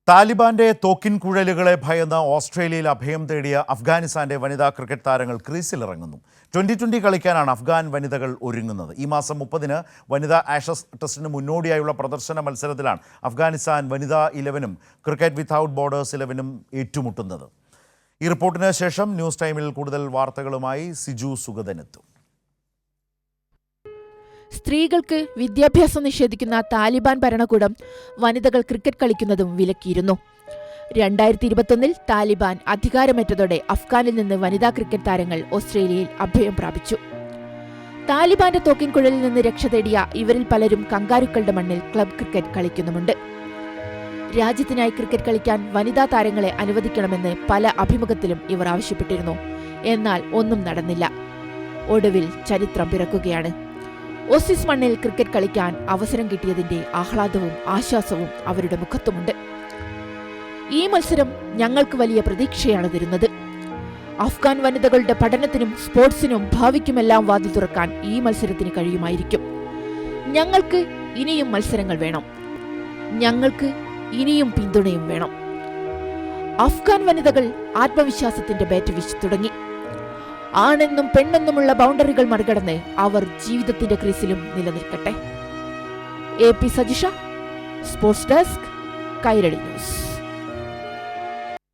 താലിബാന്റെ തോക്കിൻ കുഴലുകളെ ഭയന്ന് ഓസ്ട്രേലിയയിൽ അഭയം തേടിയ അഫ്ഗാനിസ്ഥാന്റെ വനിതാ ക്രിക്കറ്റ് താരങ്ങൾ ക്രീസിലിറങ്ങുന്നു. 2020 കളിക്കാനാണ് അഫ്ഗാൻ വനിതകൾ ഒരുങ്ങുന്നത്. ഈ മാസം 30-ന് വനിതാ ആഷസ് ടെസ്റ്റിന് മുന്നോടിയായുള്ള പ്രദർശന മത്സരത്തിലാണ് അഫ്ഗാനിസ്ഥാൻ വനിതാ 11-ഉം ക്രിക്കറ്റ് വിത്തൌട്ട് ബോർഡേഴ്സ് 11-ഉം ഏറ്റുമുട്ടുന്നത്. ഈ റിപ്പോർട്ടിന് ശേഷം ന്യൂസ് ടൈമിൽ കൂടുതൽ വാർത്തകളുമായി സിജു സുഗതനെത്തും. സ്ത്രീകൾക്ക് വിദ്യാഭ്യാസം നിഷേധിക്കുന്ന താലിബാൻ ഭരണകൂടം വനിതകൾ ക്രിക്കറ്റ് കളിക്കുന്നതും വിലക്കിയിരുന്നു. 2021 താലിബാൻ അധികാരമേറ്റതോടെ അഫ്ഗാനിൽ നിന്ന് വനിതാ ക്രിക്കറ്റ് താരങ്ങൾ ഓസ്ട്രേലിയയിൽ അഭയം പ്രാപിച്ചു. താലിബാന്റെ തോക്കിൻ കുഴലിൽ നിന്ന് രക്ഷ തേടിയ ഇവരിൽ പലരും കങ്കാരുക്കളുടെ മണ്ണിൽ ക്ലബ് ക്രിക്കറ്റ് കളിക്കുന്നുമുണ്ട്. രാജ്യത്തിനായി ക്രിക്കറ്റ് കളിക്കാൻ വനിതാ താരങ്ങളെ അനുവദിക്കണമെന്ന് പല അഭിമുഖത്തിലും ഇവർ ആവശ്യപ്പെട്ടിരുന്നു. എന്നാൽ ഒന്നും നടന്നില്ല. ഒടുവിൽ ചരിത്രം പിറക്കുകയാണ്. ഓസീസ് മണ്ണിൽ ക്രിക്കറ്റ് കളിക്കാൻ അവസരം കിട്ടിയതിന്റെ ആഹ്ലാദവും ആശ്വാസവും അവരുടെ മുഖത്തുമുണ്ട്. ഈ മത്സരം ഞങ്ങൾക്ക് വലിയ പ്രതീക്ഷയാണ് തരുന്നത്. അഫ്ഗാൻ വനിതകളുടെ പഠനത്തിനും സ്പോർട്സിനും ഭാവിക്കുമെല്ലാം വാതിൽ തുറക്കാൻ ഈ മത്സരത്തിന് കഴിയുമായിരിക്കും. ഞങ്ങൾക്ക് ഇനിയും മത്സരങ്ങൾ വേണം. ഞങ്ങൾക്ക് ഇനിയും പിന്തുണയും വേണം. അഫ്ഗാൻ വനിതകൾ ആത്മവിശ്വാസത്തിന്റെ ബാറ്റ് വീശി തുടങ്ങി. ആണെന്നും പെണ്ണെന്നുമുള്ള ബൗണ്ടറികൾ മറികടന്ന് അവർ ജീവിതത്തിന്റെ ക്രീസിലും നിലനിൽക്കട്ടെ. AP Sajisha, sports desk, Kairali news.